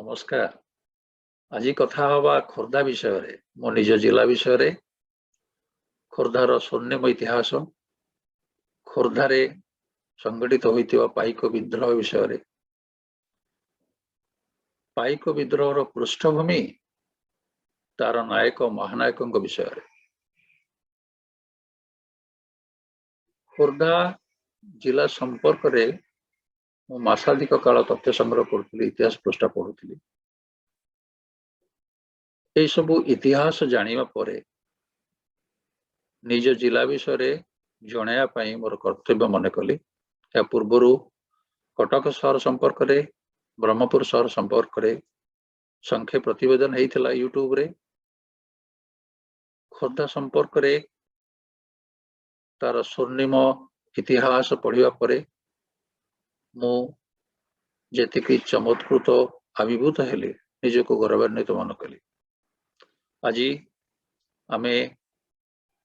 नमस्कार। आज कथा हवा खोर्धा विषय मो निज जिला विषय खोर्धार स्वर्णिम इतिहास खोर्धारे संगठित होइतिबा पाइक विद्रोह विषय पाइक विद्रोहर पृष्ठभूमि तार नायक महानायकों विषय खोर्धा जिला संपर्क रे मासाधिक काल तथ्य संग्रह करुली इतिहास पृष्ठा पढ़ुली ये सबू इतिहास जानिबा परे निज जिला विषय जणाया मोर कर्तव्य मन कली। या पूर्वर कटक सहर संपर्क रे ब्रह्मपुर सहर संपर्क रे संख्या प्रतिवेदन होता यूट्यूब रे खोर्धा संपर्क रे तार स्वर्णिम इतिहास पढ़िबा परे मु जेतिकी चमत्कृत अभिभूत हेली निजको गौरवान्वित मन कली। आज आमे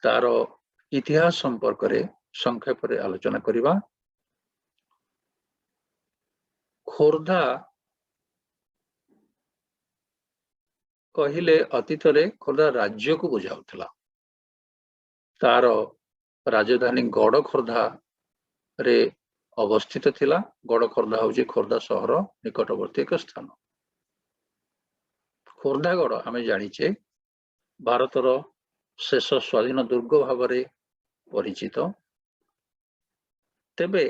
तार इतिहास संपर्क रे संक्षेप रे आलोचना करिबा। खोर्धा कहिले अतीत रे खोर्धा राज्य को बुझाउथला। तार राजधानी गड़ खोर्धा रे अवस्थित थिला। गड़ खोर्धा होची खोर्धा सहर निकटवर्ती एक स्थान। खोर्धागढ़ आमे जानिचे भारतर शेष स्वाधीन दुर्ग भाव में परिचित। तेबे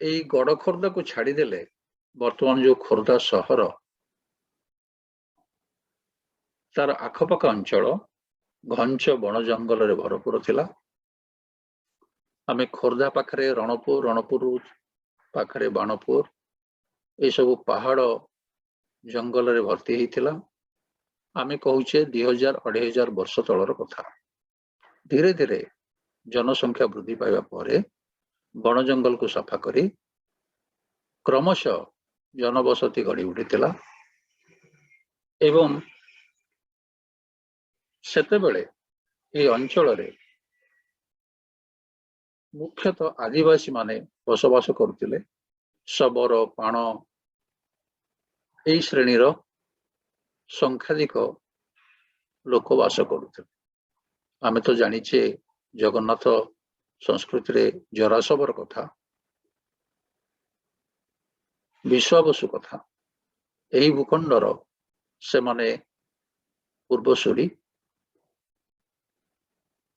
यही गड़ खोर्धा को छाड़देले वर्तमान जो खोर्धा सहर तार आखपाख अंचल घंच बण जंगल भरपूर थिला। आमे खोर्धा पाखरे रणपुर रणपुर पाखरे बाणपुर ये सब पहाड़ जंगल रे भर्ती होइथिला। आमे कहूचे 2000-2500 वर्ष तलर कथा। धीरे धीरे जनसंख्या वृद्धि पाइबा परे बण जंगल को सफा करी क्रमशः जनबसती गढ़ी उठिथिला। एवं सेतेबेले ये अंचल रे मुख्यतः आदिवासी माने बसवास करुथिले। शबर पाण यही श्रेणीर संख्याधिक लोक वास करुथिले। आमे तो जानिचे जगन्नाथ संस्कृति रे जरासबर कथा विश्वाबसु कथा यही भूखंडर से माने पूर्वसूरी।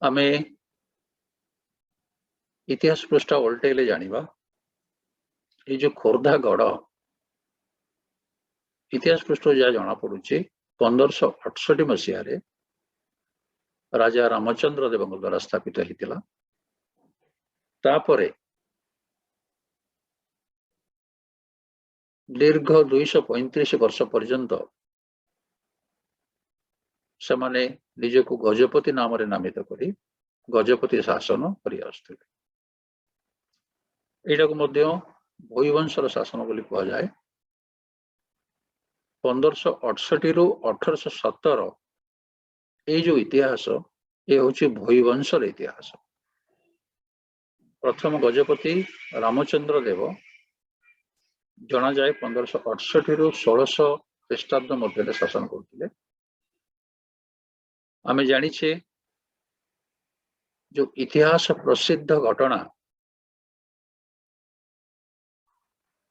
आमे इतिहास पृष्ठा उल्टेले जानिबा ये जो खोर्धा गढ़ इतिहास पृष्ठ जहाँ जना पड़ुची 1568 मसीह राजा रामचंद्र देव द्वारा स्थापित होता। तापरे दीर्घ 235 वर्ष पर्यंत से माने निजको गजपति नाम रे नामित करी गजपति शासन करि आसुथिले। एटाको मध्य भोईवंशर शासन बोली कहा जाए। 1568 रु 1817 ये जो इतिहास ये हूँ भोईवंशर इतिहास। प्रथम गजपति रामचंद्र देव जना जाए 1568 रु 1600 ख्रीष्टाब्द मध्य शासन करते। आमे जानिछे जो इतिहास प्रसिद्ध घटना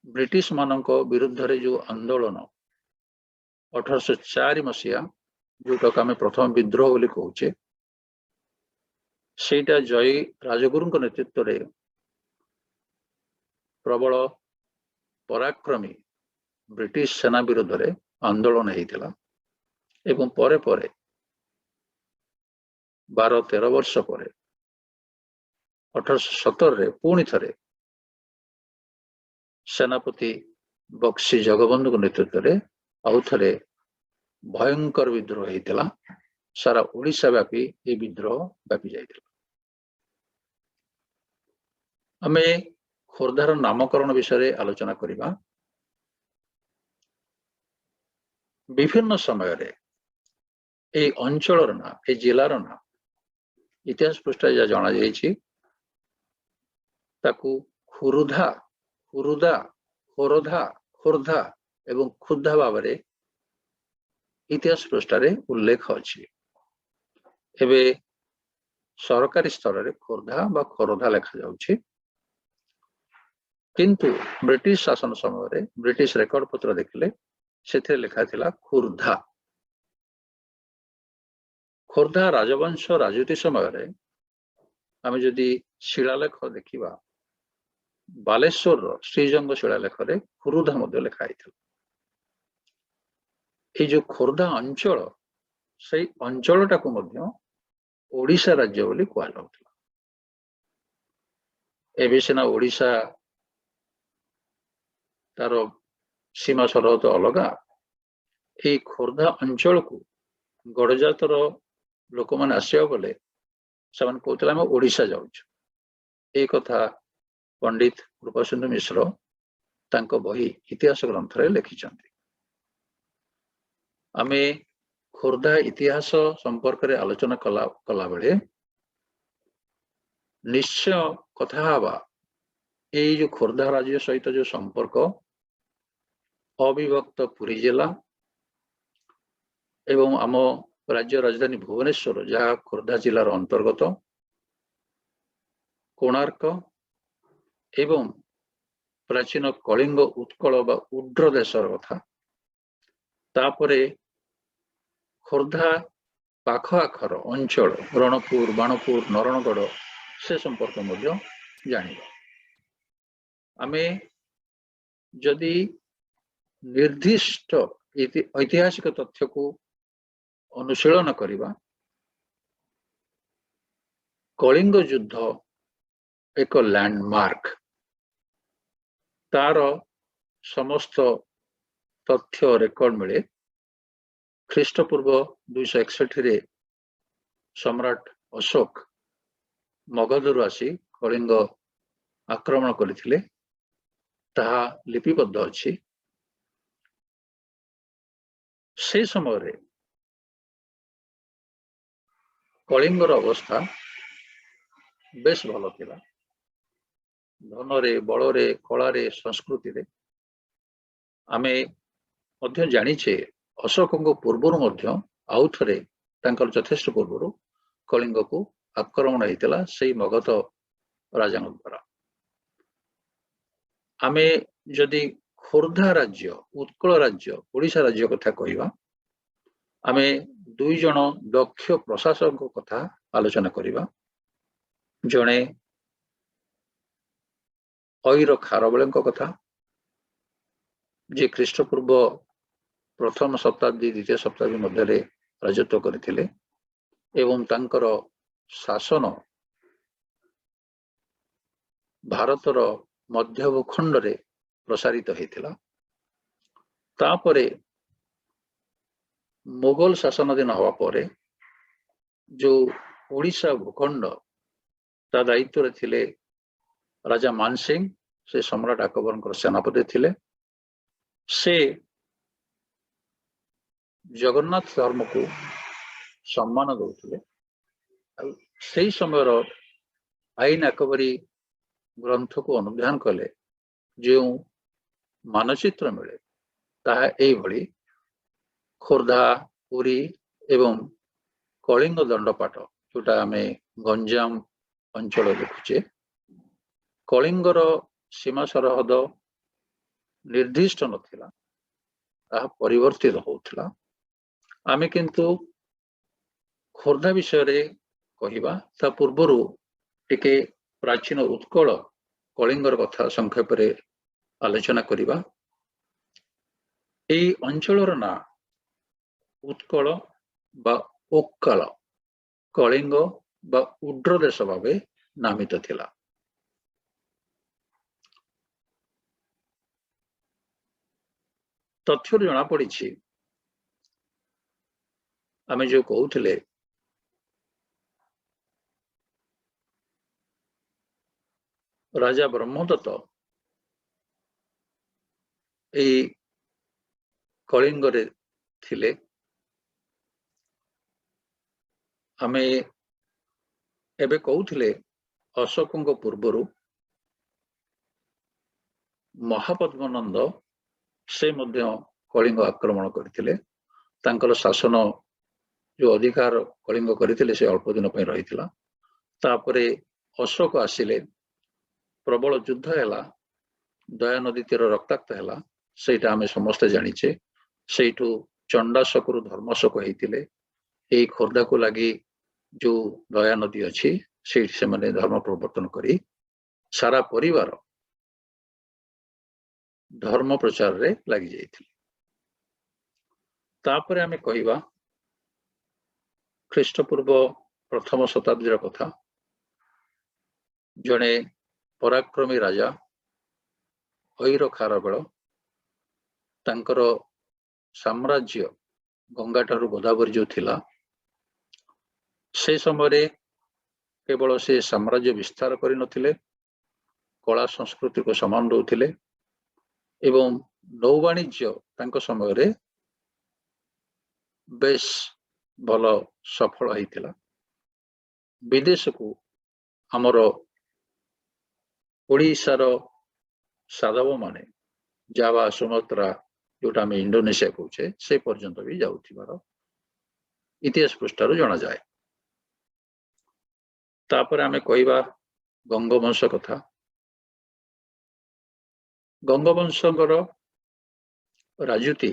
ब्रिटिश मानक विरुद्ध रे जो आंदोलन 1804 मसीहा जोटा आम प्रथम विद्रोह बोली कहूचे सेटा जय राजगुरु नेतृत्व रे प्रबल पराक्रमी ब्रिटिश सेना विरुद्ध रे आंदोलन होता। एवं परे परे 12-13 वर्ष पर 1817 रे पुणी थरे सेनापति बक्सी जगबंधु नेतृत्व रे आउ थरे भयंकर विद्रोह होता। सारा ओडिशा व्यापी ये विद्रोह व्यापी जाइथिला। आमे खोर्धार नामकरण विषय आलोचना करिबा। विभिन्न समय रे ए अंचलर ना ए जिलार ना इतिहास पृष्ठ जा जना जाइछि ताकू खुरुधा खुरुदा खोरधा खोर्धा एवं क्षुद्धा भाव इतिहास पृष्ठारे उल्लेख अच्छी। एबे सरकारी स्तर में खोर्धा बा खोरधा लेखा जाउछि, किंतु ब्रिटिश शासन समय ब्रिटिश रेकर्ड पत्र देखले से लिखा थिला खुर्धा। खोर्धा राजवंश राजनीति समय आम जदि शिलालेख देखा बालेश्वर श्रीजंग शिलालेख खुरुधा लिखाई। ये जो खोर्धा अंचल से अंचल टाकू ओडिशा राज्य बोली कहलाउथला। एबे सिना ओडिशा तार सीमा सरहद अलगा, ये खोर्धा अंचल को गड़जातर लोक मैंने आसवा बोले से कहते आम ओडिशा जाऊँ। ये कथा पंडित कृपासिंधु मिश्र तांको बही इतिहास ग्रंथ रे लिखिछन्ति। आमे खोर्धा इतिहास संपर्क रे आलोचना कला बेले निश्चय कथा हवा ये जो खोर्धा राज्य सहित जो संपर्क अविभक्त पुरी जिला एवं आम राज्य राजधानी भुवनेश्वर जहाँ खोर्धा जिलार अंतर्गत कोणार्क एवं प्राचीन कलिंग उत्कल बा उड्र देशर कथा तापरे खोर्धा पाख आखर अंचल रणपुर बाणपुर नरणगढ़ से संपर्क जानिबा। आमे जदि निर्दिष्ट ऐतिहासिक तथ्य को अनुशीलन करिबा, कलिंग युद्ध एक लैंडमार्क तार समस्त तथ्य रेकर्ड मिले। ख्रीष्टपूर्व 261 रे सम्राट अशोक मगधरु आसी कलिंग आक्रमण करथिले, ताहा लिपिबद्ध अछि। से समय रे कलिंगर अवस्था बेस भल थिला। धनरे बलरे कलारे संस्कृति रे आमे मध्य जानिछे अशोक पूर्वर मध्य आउ थरे तांकर यथेष्ट पूर्वर कलिंग को आक्रमण होता से मगध राजा द्वारा। आमे जदि खोर्धा राज्य उत्कल राज्य ओडिशा राज्य कथा कहवा, आमे दुई जन दक्ष प्रशासक कथा आलोचना करिबा। जणे ऐर खारबेल कथा जे ख्रीष्टपूर्व प्रथम शताब्दी द्वितीय शताब्दी मध्य राजत्व करथिले एवं तांकर शासन भारतर मध्य भूखंड रे प्रसारित होता। तापरे मुगल शासन दिन हवा परे जो ओडिशा भूखंड ता दायित्व रे थिले राजा मानसिंह, से सम्राट अकबर सेनापति थिले। से जगन्नाथ धर्म को सम्मान दौले। से समय आईन अकबरी ग्रंथ को अनुध्यान कले जो मानचित्र मिले ताहा एई भली खोर्धा पुरी एवं कलिंग दंडपाट जोटा आमे गंजाम अंचल देखुचे। कलिंगर सीमा सरहद निर्दिष्ट नथिला, ताहा परिवर्तित होउथिला। आमे किंतु खोर्धा विषय रे कहिबा ता पूर्वरु टिके प्राचीन उत्कल कलिंगर कथा संक्षेप रे आलोचना करिबा। एई अंचलर ना उत्कल बा ओक्कल कलिंग बा उड्र देश भावे नामित थिला। तथ्य जना पड़ी आमे जो कहूथिले राजा ब्रह्मदत्त एई कलिंग रे थिले। आमे एबे कहूथिले अशोक पूर्वरु महापद्मनंद से मध्य कलिंग आक्रमण करथिले तांकर शासन जो अधिकार कलिंग करथिले से अल्प दिन पे रहिथिला तापरे अशोक आसिले प्रबल युद्ध हैला दया नदी तीर रक्ताक्त हैला सेटा आमे समस्त जानिचे सेठू चंडाशोक रु धर्मशोक होइतिले एई खोर्धा को लगी जो दया नदी अच्छी से धर्म प्रवर्तन करी सारा परिवार धर्म प्रचार रे लगी जाइथिले तापरे आमे कहिबा ख्रीष्टपूर्व प्रथम शताब्दी कथा जड़े पराक्रमी राजा ऐर खारबेल तांकर साम्राज्य गंगा ठारू गोदावरी जो थिला से समय केवल से साम्राज्य विस्तार करि नथिले कला संस्कृति को सम्मान दउथिले एवं नौवाणिज्य तांको समय रे बेस भल सफल होइतिला विदेश को हमर ओडिशार साधव माने जावा सुमात्रा जोटा आम इंडोनेशिया कहूचे से पर्यंत भी जाउथिबार इतिहास पृष्ठार जना जाए तापर आमे कहिबा गंगवंश कथा गंगवंशकर राजूति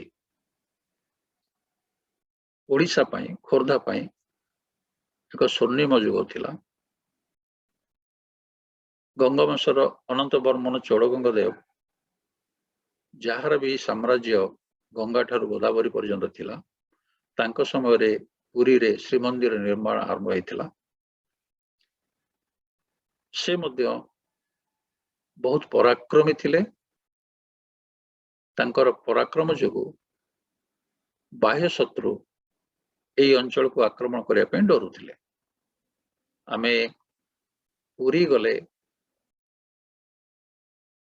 ओडिशा पाई खोर्धा पाई एक स्वर्णिम युग थिला गंगवंशर अनंत बर्मन चोड़गंगदेव जार भी साम्राज्य गंगा ठारू गोदावरी पर्यंत थिला तांको समय रे पुरी रे श्रीमंदिर निर्माण आरंभ होइथिला से मध्य बहुत पराक्रमी थिले तांकर पराक्रम जोगु बाह्य शत्रु एई अंचल को आक्रमण करिया पे डरुथिले आमे पुरी गले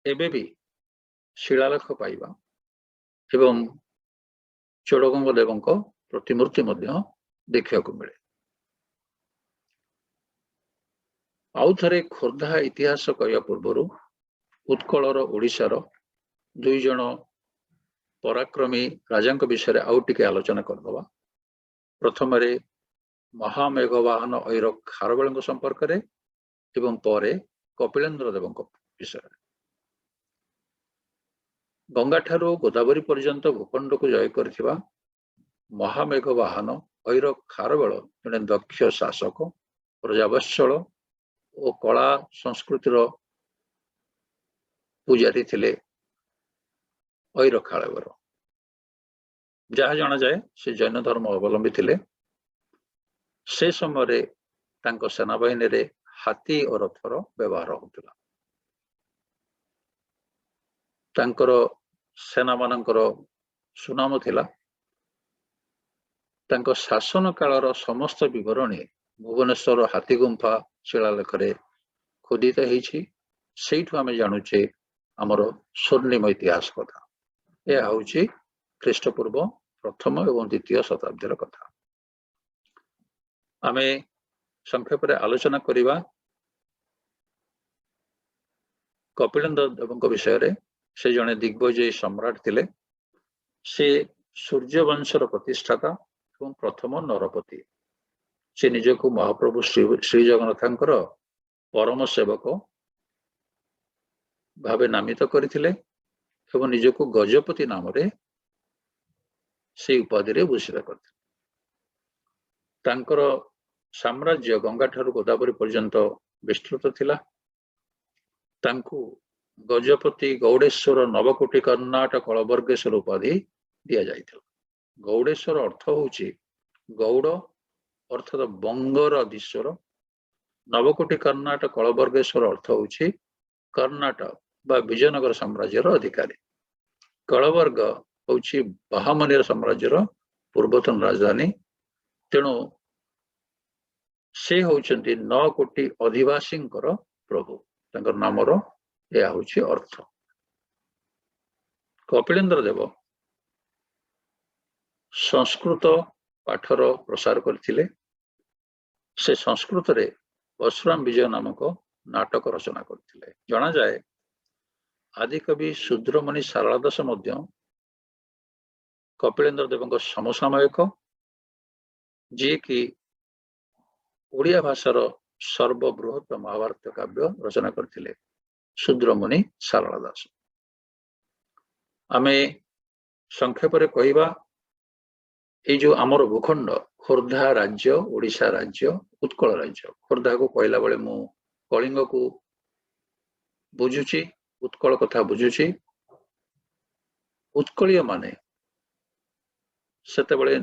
एबे भी शिलालेख पाइबा एवं चोड़गंग देवंक प्रतिमूर्ति मध्य देखा मिले आउ थरे खोर्धा इतिहास कहवा पूर्वर उत्कलर ओडिशार दुई जन पराक्रमी राजा विषय आउ टिके आलोचना करदवा प्रथम महामेघवाहन ऐर खारबेल संपर्क रे एवं परे कपिलेन्द्र देव विषय गंगा ठारू गोदावरी पर्यंत भूखंड को जय करथिबा महामेघवाहन ऐर खारबेल जने दक्ष शासक प्रजावत्सल और कला संस्कृतिर पूजारी थिले ऐर खारबेल जहाँ जाना जाए से जैन धर्म अवलंबी थिले से समय तांको सेनाबाहिनी रे हाथी और रथर व्यवहार होता तांकर सेना मानकर सुनाम थिला तांको शासन कालर समस्त विवरणी भुवनेश्वर हाथी गुंफा शिलालेख खोदित होइछि सेठु आमे जानुचे आमर स्वर्णिम इतिहास कथा यह हूँ ख्रीष्टपूर्व प्रथम एवं द्वितीय शताब्दीर कथा आमे संक्षेप आलोचना करिबा कपिलेन्द्र देव विषय से जड़े दिग्विजयी सम्राट थिले से सूर्यवंशर प्रतिष्ठाता एवं प्रथम नरपति से निजको महाप्रभु श्री जगन्नाथंकर परम सेवक भावे नामित करथिले एवं निजको गजपति नाम रे से उपाधि रे भूषित करथिले तांकर साम्राज्य गंगा ठारू गोदावरी पर्यंत विस्तृत थिला तांकु गजपति गौड़ेश्वर नवकोटी कर्णाटक कलबर्गेश्वर उपाधि दिया जाइथिला गौड़ेश्वर अर्थ होउची गौड़ अर्थात बंगर अधीश्वर नवकोटी कर्णाटक कलबर्गेश्वर अर्थ होउची कर्णाटक बा विजयनगर साम्राज्यर अधिकारी कलबर्ग होउची बहामनीर साम्राज्यर पूर्वतन राजधानी तेणु से होउचंती 9 कोटी अधिवासी प्रभु तांकर नामर यह हूँ अर्थ कपिलेन्द्र देव संस्कृत पाठर प्रसार करथिले से संस्कृत रे परशुराम विजय नामक नाटक रचना करथिले जना जाए आदिकवि शूद्रमणि सारला दास मध्य कपिलेन्द्र देव समसामयिक जी की ओडिया भाषार सर्वबृहत महाभारत काव्य रचना करथिले शूद्रमुनि सारला दास। आमे संक्षेप कहवा ये जो आमर भूखंड खोर्धा राज्य ओडिशा राज्य उत्कल राज्य खोर्धा को कहला बेले मु कलिंग को बुझुची उत्कल कथा बुझुची। उत्कलीय माने सेतेबेले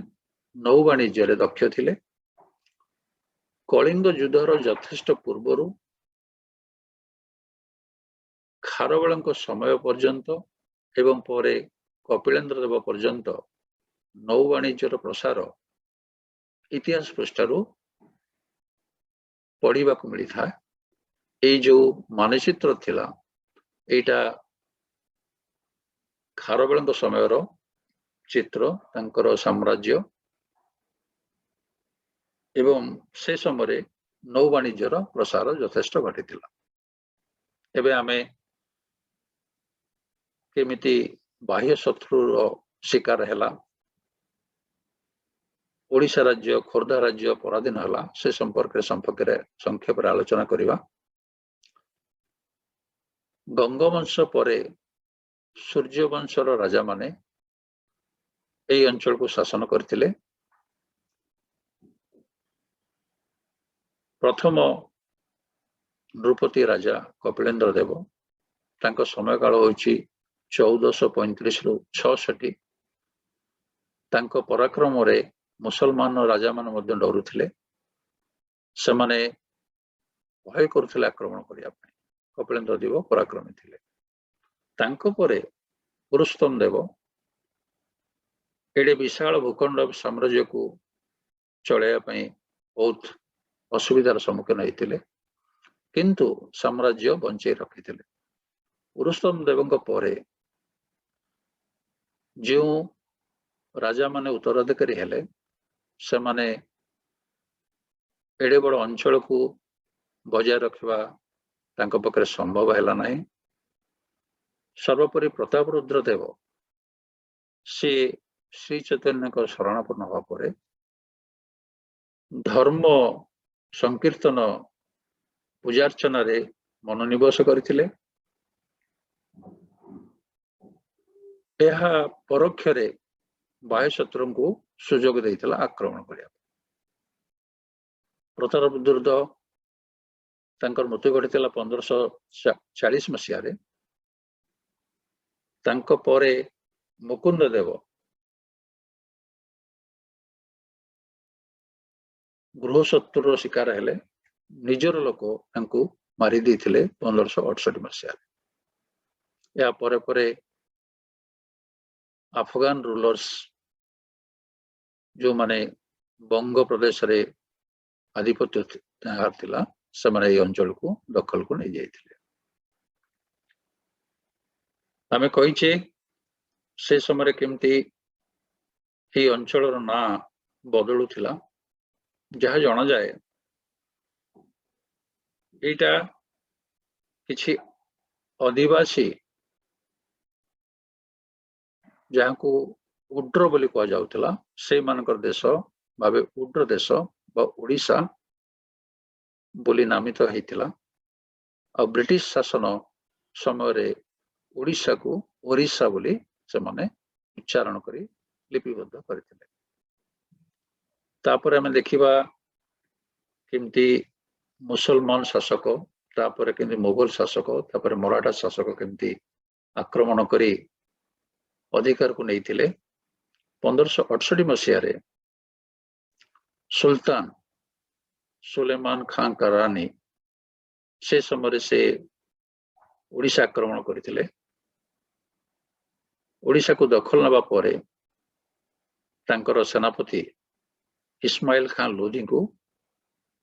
नौ वाणिज्य दक्ष थिले। कलिंग युद्धर यथेष्ट पूर्वर खारवेल समय पर्यंत एवं परे कपिलेन्द्र देव पर्यंत नौ वाणिज्यर प्रसार इतिहास पृष्ठु पढ़ा मिलता है। ये जो मानचित्र थिला एटा खारवेल समय चित्र तांकर साम्राज्य एवं से समय नौ वाणिज्यर प्रसार यथेष्ट घटी। एबे आमे केमिति बाह्य शत्रुर शिकार हैला ओडिशा राज्य खोर्धा राज्य पराधीन हला से संपर्क संक्षेप आलोचना करिवा। गंगवंश परे सूर्यवंशर राजा माने এই अंचल को शासन करथिले। प्रथम नृपति राजा कपिलेन्द्र देव तांको समय काल होछि 1435 रु 66। तांको पराक्रम रे मुसलमान राजा मान मध्य डरुथिले। सेमाने भय करुथिले आक्रमण करिया पय। कपिलेन्द्र देव पराक्रमी थिले। तांको परे पुरुषोत्तम देव एडे विशाल भूखंड साम्राज्य को चलाइया पय बहुत असुविधार सम्मुखीन होइतिले किंतु साम्राज्य बंचाई रखिथिले। पुरुषोत्तम देवଙ୍କ परे जो राजा माने उत्तराधिकारी हेले से माने एडे बड़ अंचल को बजाय रखा तांको पक्षरे संभव हैला नहीं। सर्वोपरि प्रतापरुद्र देव से श्री चैतन्य शरणापन्न हवा पर धर्म संकीर्तन पूजार्चना रे मनोनिवेश करथिले। यह परोक्ष रे बाह्य शत्रु को सुजोग देइथिला आक्रमण करिया। प्रतापरुद्र तांकर मृत्यु घटिथिला 1540 मसीह रे। तांको परे मुकुंद देव गृह शत्रुर शिकार हेले। निजर लोक तांको मारी देइथिले 1568 मसीह रे। या परे परे अफगान रूलर्स जो माने बंग प्रदेश रे आधिपत्य थिला से माने ये अंचल को दखल को नहीं जाइथिले। आमे कहिचे से समय केमती ये अंचल ना बदलुथिला जहाँ जना जाए एटा किछि आदिवासी जहाँ को उड्र बोली कह जाउथिला से मानकर देश भावे उड्र देश बा ओडिशा बोली नामित होइथिला। और ब्रिटिश शासन समय रे ओडिशा को ओरिसा बोली से माने उच्चारण करी लिपिबद्ध करथिले। तापर हमें देखिबा केमती मुसलमान शासक तापर केमती मुगल शासक तापर मराठा शासक केमती आक्रमण करी अधिकार को नहीं थिले। 1568 मसीह रे सुल्तान सुलेमान खान का रानी से समय से ओडिशा आक्रमण करथिले। ओडिशा को दखल नबा परे तांकर सेनापति इस्माइल खान लोधी को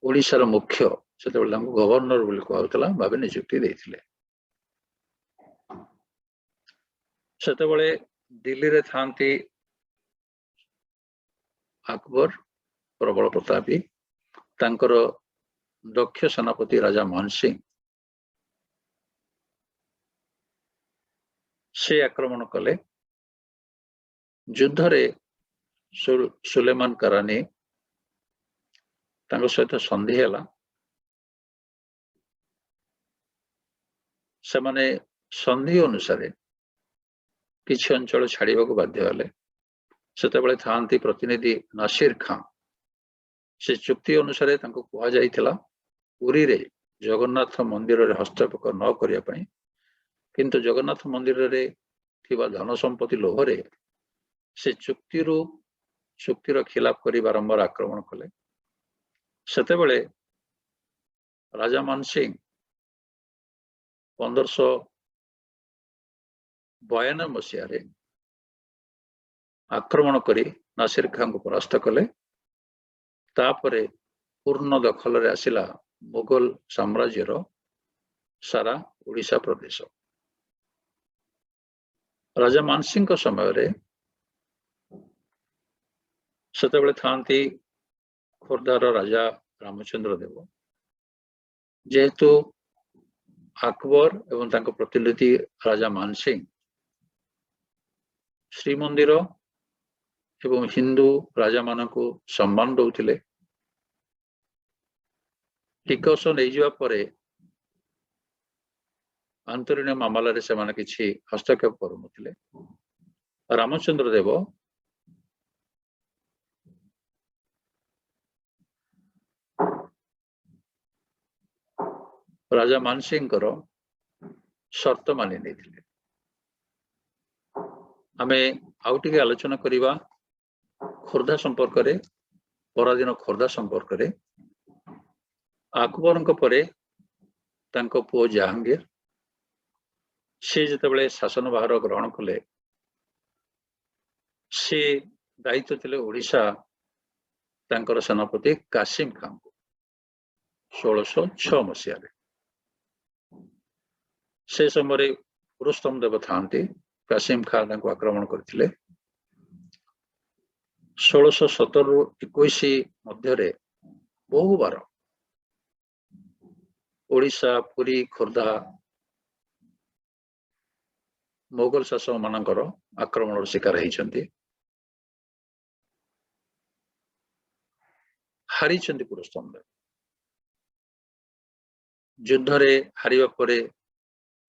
ओडिशार मुख्य सेतेबेले गवर्नर बोली कहउतला भावे नियुक्ति देथिले। सेतेबेले दिल्ली रे थांती अकबर प्रबल प्रतापी तांकर दक्ष सेनापति राजा मोहन सिंह से आक्रमण कले। ଯୁଦ୍ଧରେ ସୁଲେମାନ କରାନି ତାଙ୍କ ସହିତ ସନ୍ଧି ହେଲା। ସେମାନେ ସନ୍ଧି ଅନୁସାରେ କିଛି ଅଞ୍ଚଳ ଛାଡ଼ିବାକୁ ବାଧ୍ୟ ହେଲେ। ସେତେବେଳେ ଥାଆନ୍ତି ପ୍ରତିନିଧି ନାସିର ଖାଁ। ସେ ଚୁକ୍ତି ଅନୁସାରେ ତାଙ୍କୁ କୁହାଯାଇଥିଲା ପୁରୀରେ ଜଗନ୍ନାଥ ମନ୍ଦିରରେ ହସ୍ତକ୍ଷେପ ନ କରିବା ପାଇଁ, କିନ୍ତୁ ଜଗନ୍ନାଥ ମନ୍ଦିରରେ ଥିବା ଧନ ସମ୍ପତ୍ତି ଲୋଭରେ ସେ ଚୁକ୍ତିର ଖିଲାପ କରି ବାରମ୍ବାର ଆକ୍ରମଣ କଲେ। ସେତେବେଳେ ରାଜା ମାନସିଂ 1592 ମସିହାରେ ଆକ୍ରମଣ କରି ନାସିର ଖାଁଙ୍କୁ ପରାସ୍ତ କଲେ। ତାପରେ ପୂର୍ଣ୍ଣ ଦଖଲରେ ଆସିଲା ମୋଗଲ ସାମ୍ରାଜ୍ୟର ସାରା ଓଡ଼ିଶା ପ୍ରଦେଶ। ରାଜା ମାନସିଂଙ୍କ ସମୟରେ ସେତେବେଳେ ଥାଆନ୍ତି ଖୋର୍ଦ୍ଧାର ରାଜା ରାମଚନ୍ଦ୍ର ଦେବ। ଯେହେତୁ ଆକବର ଏବଂ ତାଙ୍କ ପ୍ରତିନିଧି ରାଜା ମାନସିଂ ଶ୍ରୀମନ୍ଦିର ଏବଂ ହିନ୍ଦୁ ରାଜାମାନଙ୍କୁ ସମ୍ମାନ ଦଉଥିଲେ, ଟିକସ ନେଇଯିବା ପରେ ଆନ୍ତରୀଣ ମାମଲାରେ ସେମାନେ କିଛି ହସ୍ତକ୍ଷେପ କରୁନଥିଲେ। ରାମଚନ୍ଦ୍ର ଦେବ ରାଜା ମାନସିଂଙ୍କର ସର୍ତ୍ତ ମାନି ନେଇଥିଲେ। ଆମେ ଆଉ ଟିକେ ଆଲୋଚନା କରିବା ଖୋର୍ଦ୍ଧା ସମ୍ପର୍କରେ। ପରାଧୀନ ଖୋର୍ଦ୍ଧା ସମ୍ପର୍କରେ ଆକବରଙ୍କ ପରେ ତାଙ୍କ ପୁଅ ଜାହାଙ୍ଗୀର ସେ ଯେତେବେଳେ ଶାସନ ଭାର ଗ୍ରହଣ କଲେ, ସେ ଦାୟିତ୍ୱ ଥିଲେ ଓଡ଼ିଶା ତାଙ୍କର ସେନାପତି କାସିମ ଖାଁଙ୍କୁ 1606 ମସିହାରେ। ସେ ସମୟରେ ପୁରସ୍ତମ ଦେବ ଥାଆନ୍ତି। କାସିମ ଖାଁ ତାଙ୍କୁ ଆକ୍ରମଣ କରିଥିଲେ। 1617ରୁ 21 ମଧ୍ୟରେ ବହୁବାର ଓଡ଼ିଶା, ପୁରୀ, ଖୋର୍ଦ୍ଧା ମୋଗଲ ଶାସକ ମାନଙ୍କର ଆକ୍ରମଣର ଶିକାର ହେଇଛନ୍ତି। ହାରିଛନ୍ତି ପୁରସ୍ତମ ଦେବ। ଯୁଦ୍ଧରେ ହାରିବା ପରେ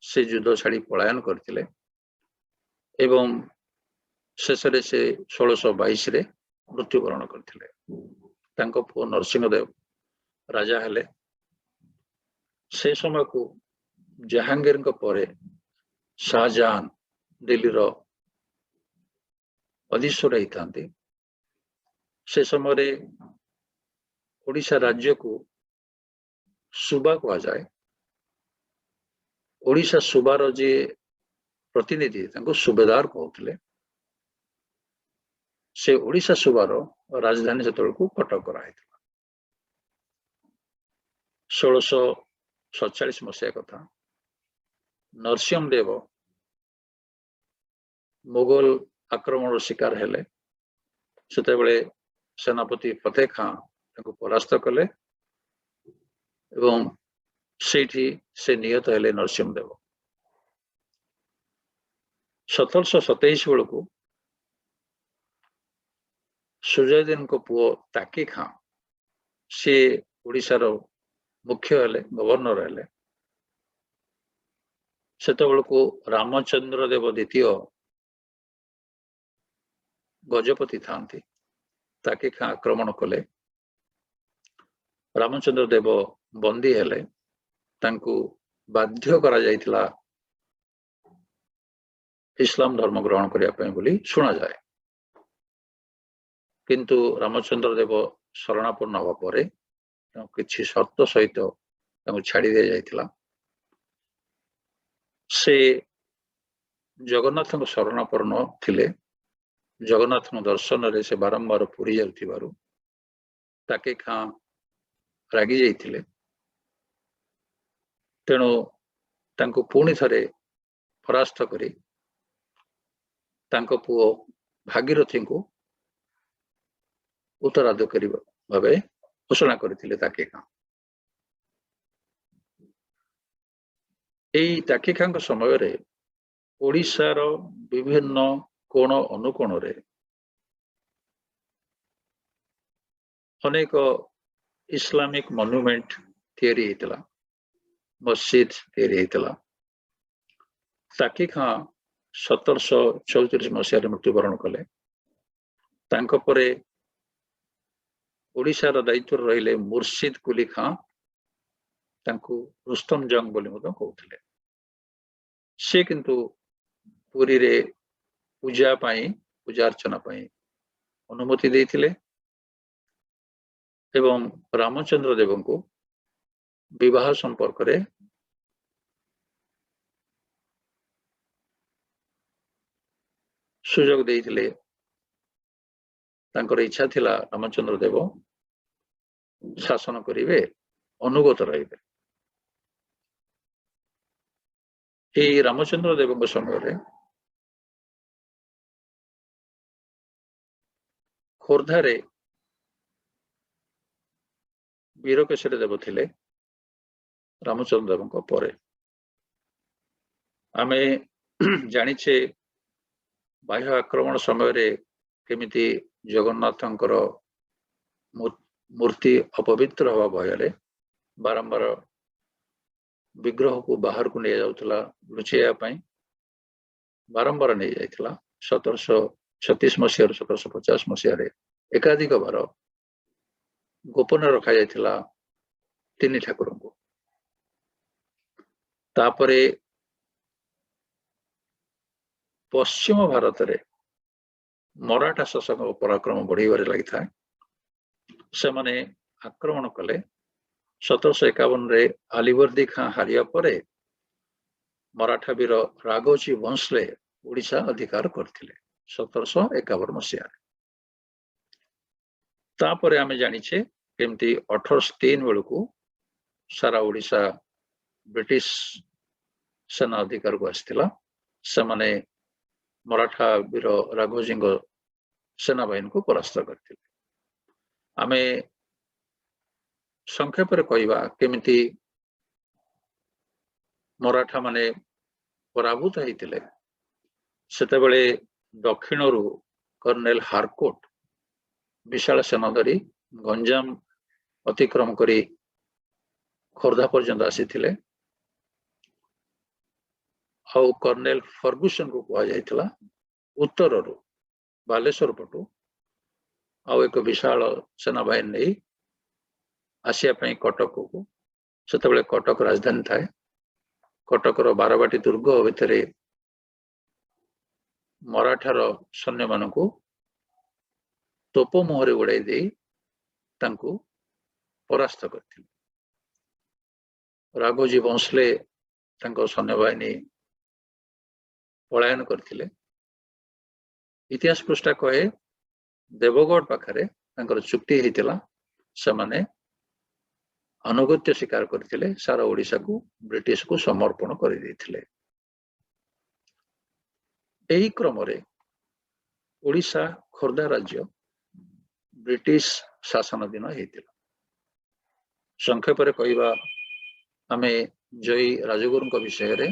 ସେ ଯୁଦ୍ଧ ଛାଡ଼ି ପଳାୟନ କରିଥିଲେ ଏବଂ ଶେଷରେ ସେ 1622ରେ ମୃତ୍ୟୁବରଣ କରିଥିଲେ। ତାଙ୍କ ପୁଅ ନରସିଂହ ଦେବ ରାଜା ହେଲେ। ସେ ସମୟକୁ ଜାହାଙ୍ଗୀରଙ୍କ ପରେ ଶାହଜାହାନ ଦିଲ୍ଲୀର ଅଧୀଶ୍ୱର ହେଇଥାନ୍ତି। ସେ ସମୟରେ ଓଡ଼ିଶା ରାଜ୍ୟକୁ ସୁବା କୁହାଯାଏ। ଓଡ଼ିଶା ସୁବାର ଯିଏ ପ୍ରତିନିଧି ତାଙ୍କୁ ସୁବେଦାର କହୁଥିଲେ। ସେ ଓଡ଼ିଶା ସୁବାର ରାଜଧାନୀ ସେତେବେଳକୁ କଟକ କରାଯାଇଥିଲା। 1647 ମସିହା କଥା। ନରସିଂହ ଦେବ ମୋଗଲ ଆକ୍ରମଣର ଶିକାର ହେଲେ। ସେତେବେଳେ ସେନାପତି ଫତେହ ଖାଁ ତାଙ୍କୁ ପରାସ୍ତ କଲେ ଏବଂ ସେଇଠି ସେ ନିହତ ହେଲେ ନରସିଂହ ଦେବ। 1727 ବେଳକୁ ସୁଜୟଦେବଙ୍କ ପୁଅ ତାକି ଖାଁ ସେ ଓଡ଼ିଶାର ମୁଖ୍ୟ ହେଲେ, ଗଭର୍ଣ୍ଣର ହେଲେ। ସେତେବେଳକୁ ରାମଚନ୍ଦ୍ର ଦେବ ଦ୍ୱିତୀୟ ଗଜପତି ଥାଆନ୍ତି। ତାକି ଖାଁ ଆକ୍ରମଣ କଲେ। ରାମଚନ୍ଦ୍ର ଦେବ ବନ୍ଦୀ ହେଲେ। ତାଙ୍କୁ ବାଧ୍ୟ କରାଯାଇଥିଲା ଇସଲାମ ଧର୍ମ ଗ୍ରହଣ କରିବା ପାଇଁ ବୋଲି ଶୁଣାଯାଏ। କିନ୍ତୁ ରାମଚନ୍ଦ୍ର ଦେବ ଶରଣାପନ୍ନ ହେବା ପରେ କିଛି ସର୍ତ୍ତ ସହିତ ତାଙ୍କୁ ଛାଡ଼ି ଦିଆଯାଇଥିଲା। ସେ ଜଗନ୍ନାଥଙ୍କ ଶରଣାପନ୍ନ ଥିଲେ। ଜଗନ୍ନାଥଙ୍କ ଦର୍ଶନରେ ସେ ବାରମ୍ବାର ପୁରୀ ଯାଉଥିବାରୁ ତାକି ଖାଁ ରାଗି ଯାଇଥିଲେ। ତେଣୁ ତାଙ୍କୁ ପୁଣି ଥରେ ପରାସ୍ତ କରି ତାଙ୍କ ପୁଅ ଭାଗୀରଥୀଙ୍କୁ ଉତ୍ତରାଧିକାରୀ ଭାବେ ଘୋଷଣା କରିଥିଲେ ତାକି ଖାଁ। ଏଇ ତାକି ଖାଁଙ୍କ ସମୟରେ ଓଡ଼ିଶାର ବିଭିନ୍ନ कोण अनुकोणरे अनेक इस्लामिक मॉन्यूमेंट तैयारी होता मस्जिद तैयारी होता साकी खां 1734 मसीह मृत्युवरण कले तांको परे ओडिशार दायित्व रहिले मुर्शिद कुली खां तांको रुस्तम जंग बोली मतो कहउथिले से किंतु पुरी रे पूजा पाई पूजा अर्चना पाई अनुमति देथिले एवं रामचंद्र देव को विवाह संपर्क रे सुजोग देथिले तांकर इच्छा थिला रामचंद्र देव शासन करिवे अनुगत रहिबे ए रामचंद्र देव को समय रे खोर्धारे वीरकेशरी देव थिले रामचंद्र देव को परे आमे जानिछे बाह्य आक्रमण समय रे केमिति जगन्नाथंकर मूर्ति अपवित्र हवा भय बारंबार विग्रह को बाहर को नहीं जाउथला लुचेया पाई बारंबार नहीं जाइथला 1736 मसीह 1750 मसीह एकाधिक बार गोपन रखा जाइथला तीन ठाकुर को तापरे पश्चिम भारत रे मराठा शासक पराक्रम बढ़िबारे लगी था से माने आक्रमण कले 1751 रे अलीवर्दी खां हारिया परे मराठा वीर राघोजी भोंसले ओडिशा अधिकार करथिले 1751 मसीह तापरे आमे जानिछे केमती 1803 बेलू सारा ओडिशा ब्रिटिश सेना अधिकार को आसथिला से माने मराठा वीर राघोजी सेना बाहिनी को परास्त करथिले आमे संक्षेप रे कहवा केमिति मराठा माने पराभूत होइतिले सेते बेले दक्षिणरू कर्नेल हारकोट विशाल सेना धरी गंजाम अतिक्रम करी खोर्धा पर्यंत आसीथिले आउ कर्नेल फर्गुसन को कहा जाइथिला उत्तररू बालेश्वर पटू आउ एक विशाल सेना बाहिनी नहीं आसिया पई कटक को सेते कटक राजधानी थाए कटकर बारबाटी दुर्ग भितर मराठार सैन्य मान को तोप मुहरे उड़ाई दे तांको परास्त करथिले राघोजी भोंसले तांको सैन्य बाहिनी पलायन करथिले इतिहास पृष्ठा कहे देवगढ़ पाखरे तांकर चुक्ति हेतिला से माने अनुगत्य स्वीकार करथिले सारा ओडिशा को ब्रिटिश को समर्पण कर देथिले एही क्रम रे ओडिशा खोर्धा राज्य ब्रिटिश शासन दिन हेतिला संक्षेप रे कहवा आमे जय राजगुरु विषय रे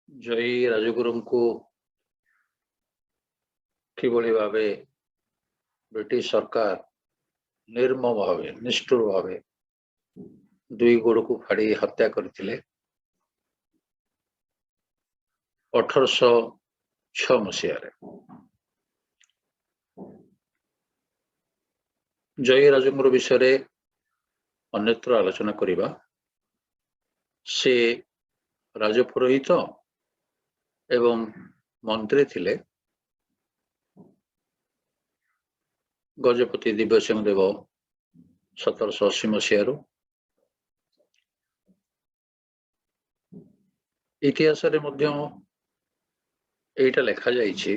जय राजगुरु को किभली भावे ब्रिटिश सरकार निर्मम भावे निष्ठुर भावे दुई गोड़ को फाड़ी हत्या करथिले 1806 मसीह जय राजगुरु विषय अन्यत्र आलोचना करिबा से राजपुरोहित एवं मंत्री थिले गजपति दिव्यसिंह देव 1780 मसीह इतिहास रे मध्य एटा लेखा जाइछि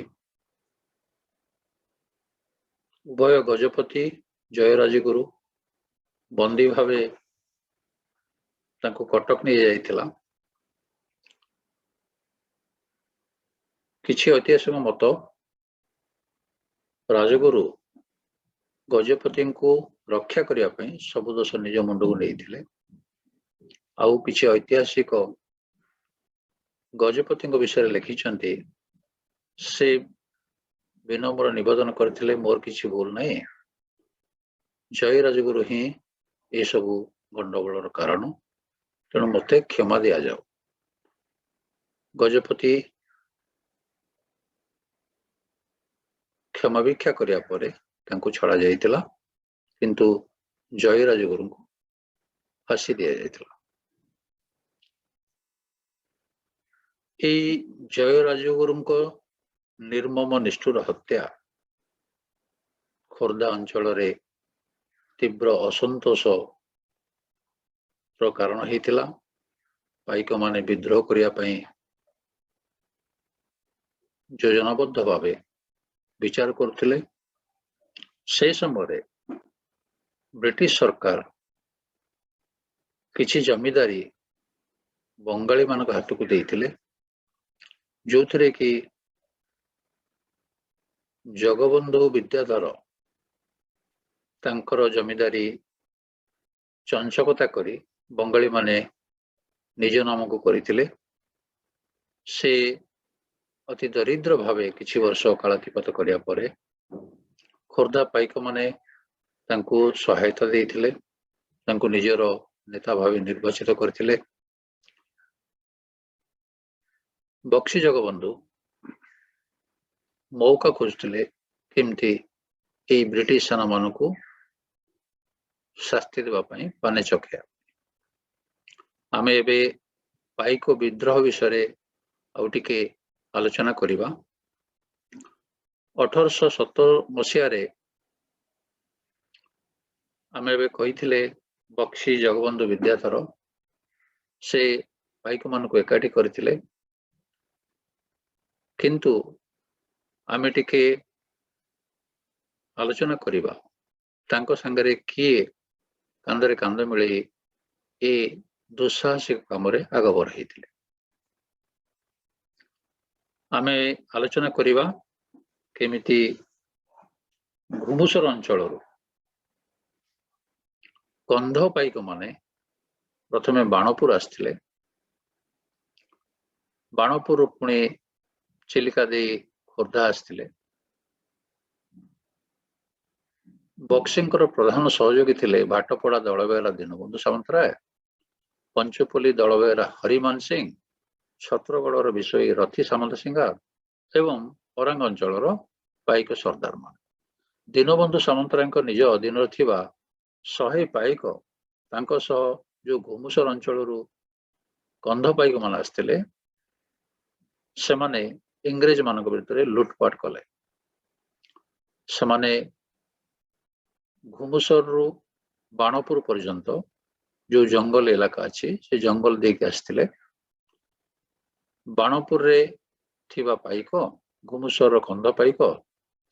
उभय गजपति जय राजगुरु बंदी भावे तांको कटक नहीं जाइथिला किछि ऐतिहासिक मत राजगुरु गजपति को रक्षा करने सब दोष निज मुंड को नहीं आउ किछि ऐतिहासिक गजपति विषय लिखिछन्ति से विनम्र निवेदन करथिले मोर किछि भूल नहीं जय राजगुरु ही ये सब गंडगोलर कारण तेणु मते क्षमा दिया जाओ। गजपति क्षमा भिक्षा करिया परे तांको छड़ा जाइतिला किंतु जय राजगुरु को फांसी दिया जाइतिला। एई जय राजगुरु को निर्मम निष्ठुर हत्या खोर्धा अंचल रे तीव्र असंतोष रो कारण हेतिला। पाइक माने विद्रोह करिया पई योजनाबद्ध भावे विचार करथिले। से समय ब्रिटिश सरकार किछि जमीदारी बंगाली मानक हाथ को देइथिले जो थरे कि जगबंधु विद्याधर तांकर जमीदारी चंचकता करी बंगाली माने निज नाम को करथिले। से अति दरिद्र भावे किछि वर्ष कालातिपात करिया परे खोर्धा पाइक माने तांको सहायता देइथिले, तांको निजर नेता भावे निर्वाचित करथिले। बक्सी जगबंधु मौका खोजुथिले केमती एई ब्रिटिश सेना मानकु शास्ति देवा पई पाने चखिया। आमे एबे पाइक विद्रोह विषय आउ टिके आलोचना करिबा। 1870 मसीह रे आमे एबे कहिथिले बक्सी जगबंधु विद्याधर से पाइक मानकु एकाठी करथिले किंतु आमे टिके आलोचना करिबा तांको संगरे किए कांदरे कांद मिले ए दुस्साहसिक काम रे आगबर हेतिले। आमे आलोचना करिबा केमिति घुमुसर अंचल कंध पाइक माने प्रथमे बाणपुर आसथिले, बाणपुर पुणे चिलिका दे खोर्धा आसथिले। बक्सींकर प्रधान सहयोगी थिले भाटपड़ा दलबेहरा दीनबंधु सामंतराय, पंचपल्ली दलबेहरा हरिमान सिंह, छत्रगढ़ विषयी रथी सामंत सिंगार एवं औरंग अंचल पाइक सरदार मान। दीनबंधु सामंतराय निज अधीन थिबा 100 पाइक तांको सह जो घुमुसर अंचल कंध पाइक मान आसथिले से माने इंग्रेज मानक विरुद्ध लुटपाट कले। से माने घुमुसर रु बाणपुर पर्यंत जो जंगल इलाका अच्छी से जंगल देके आसथिले। बाणपुर रे थिबा पाइक घुमुसर कंध पाइक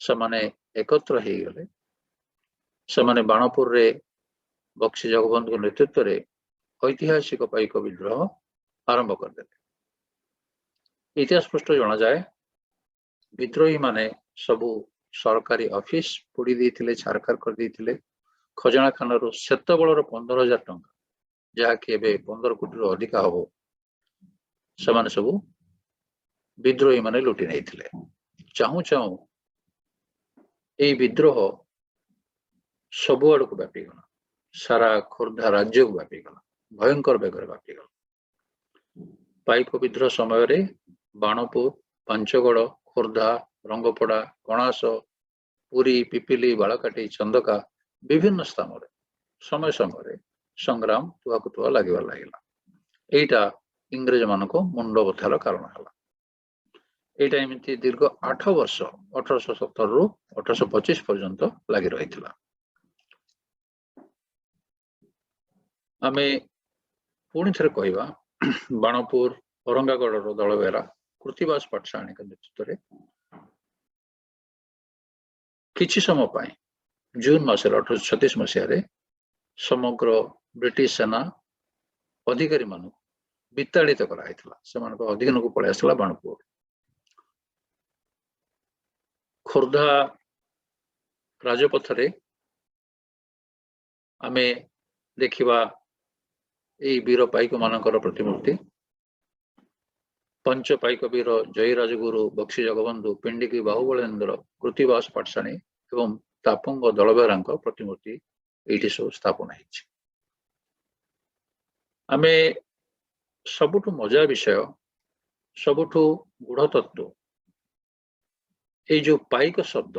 से माने एकत्र हे गले। से माने बाणपुर रे बक्सी जगबंधु नेतृत्व रे ऐतिहासिक पाइक विद्रोह आरंभ कर देले। इतिहास पृष्ठ जना जाए विद्रोही माने सबू सरकारी ऑफिस पोड़ी देइथिले, छारखार कर देइथिले। खजाना खाना सेत बलर 15,000 टंका जहाँकि एबे 15 कोटी रु अधिका हबो से माने सबू विद्रोही माने लुटि नहीं। चाहू चाहू यही विद्रोह सबुआड़ को व्यापीगला, सारा खोर्धा राज्य को व्यापीगला, भयंकर बेगर व्यापीगला। पाइक विद्रोह समय रे बाणपुर, पांचगड़, खोर्धा, रंगपड़ा, कणास, पुरी, पिपिली, बालकाटी, चंदका विभिन्न स्थान रे समय समय संग्राम तुआकु तुआ लगे लगला। एटा इंग्रेज मान मुंड बथार कारण है। एटा एमती दीर्घ 8 वर्ष 1870 रु 1825 पर्यंत लगी रही। आमे पुणी थे कहवा बाणपुर औरंगागढ़ दलबेहरा कृतिवास पाठशाणी नेतृत्व में किछि समय पाए जून मास 1836 मसीह समग्र ब्रिटिश सेना अधिकारी मान विताड़ित कराइला। अधीन को पलि आसला बाणपुर। खोर्धा राजपथ रे आमे देखिबा एई वीर पाइक मानकर प्रतिमूर्ति पंच पाइक वीर जय राजगुरु बक्सी जगबंधु पिंडिकी बाहुबलेन्द्र कृतिवास पाठशाणी एवं तापंग दलबेहरा प्रतिमूर्ति ये सब स्थापन है। आम सबुठ मजा विषय सबुठ गूढ़ तत्व ये जो पाइक शब्द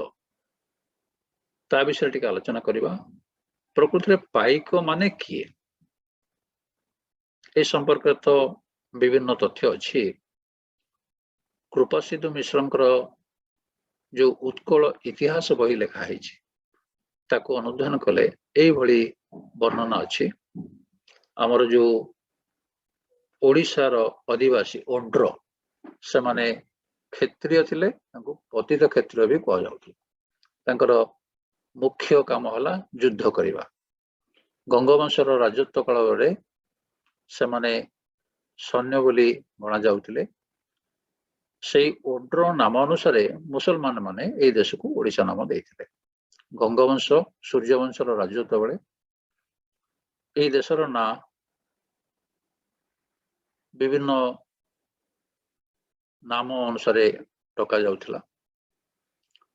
ता विषय टी आलोचना करवा। प्रकृति पाइक माने किए ए संपर्क तो विभिन्न तथ्य अच्छी। कृपासिंधु मिश्र जो उत्कल इतिहास बही लिखाई ताको अनुधान कले यही वर्णना अच्छी। आमर जो ओडिशार आदिवासी ओड्र से माने क्षेत्रीय थिले पतित क्षेत्रीय भी कह जाउथि। मुख्य काम हला युद्ध करिबा। गंगवंशर राजत्व काल से माने सैन्य बोली गणा जाउथिले। से ओड्र नाम अनुसार मुसलमान माने ए देश को ओडिशा नाम देइथिले। गंगवंश सूर्यवंशर राजत्व बेले ए देशर ना विभिन्न नाम अनुसार डका जाउथिला।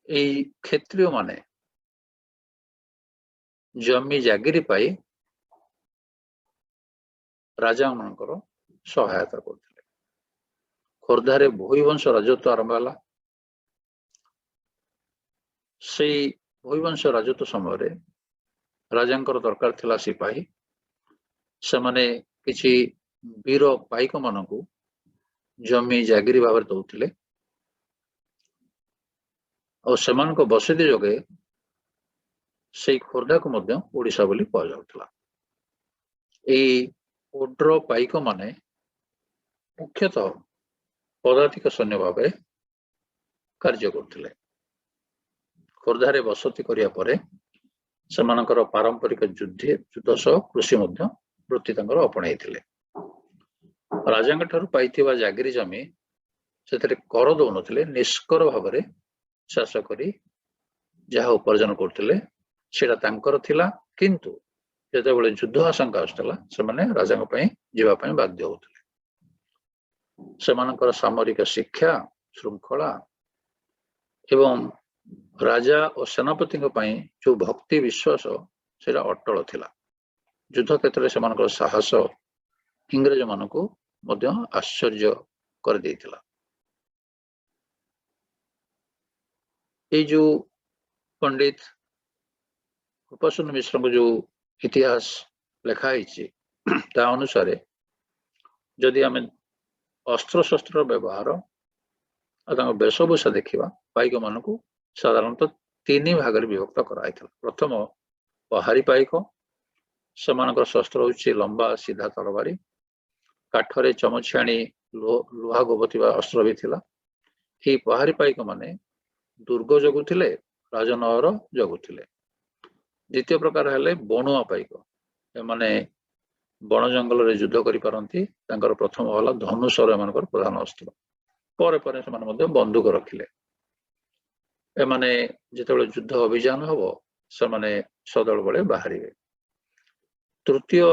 एई क्षेत्रीय माने जमी जागिरी पाई राजा मानकर सहायता करथिले। खोर्धारे भोईवंश राजत्व आरंभ होला। से भोईवंश राजत्व समय राजांकर दरकार थिला सिपाही से माने किछि वीर पाइक मानकु जमी जागिरी भाव दौथिले और सेमानक बसति जोगे से खोर्धा को मध्य ओडिशा बोली कह जाउथला। एई ओड्र पाइक माने मुख्यतः पदातिक सैन्य भाव कार्य करथिले। खोर्धारे बसति करिया परे सेमानकर पारंपरिक युद्ध सह कृषि मध्य वृत्ति तांकर अपणाइथिले। राजांग ठारू पाइथिबा जागिरी जमी सेतरे कर दउनथिले। निष्कर भाव चाष करी जहाँ उपार्जन करथिले सेटा तांकर थिला। किंतु जेतेबेले युद्ध आशंका आसुतला सेमाने राजांग पई जीवा पई बाध्य होउथिले। सेमानकर सामरिक शिक्षा श्रृंखला एवं राजा और सेनापति जो भक्ति विश्वास सेटा अटल थिला। युद्ध क्षेत्र में सेमानकर साहस इंग्रेज मानकु मध्य आश्चर्य कर देइथिला। ये जो पंडित कृपासिंधु मिश्र को जो इतिहास लिखाई ता अनुसार जदि आम अस्त्र शस्त्र व्यवहार और वेशभूषा देखा पाइक मान को साधारणतः तीन भाग विभक्त कराई। प्रथम पहाड़ी पाइक सेमानकर शस्त्र होछि लंबा सीधा तलवारी काठरे चमछाणी लुहा गोबथिबा अस्त्र भी थिला। ये पहाड़ी पाइक माने दुर्ग जगुथिले राजनगर जगुथिले। द्वितीय प्रकार हेले बणुआ पाइक एमाने बण जंगल रे युद्ध करि पारंती। तांकर प्रथम होला धनुषर एमानकर प्रधान अस्त्र। परे परे सेमान मध्य बंदूक रखिले। एमाने जेतेबेले युद्ध अभियान हबो सेमाने सदल बळे बाहरिबे। तृतीय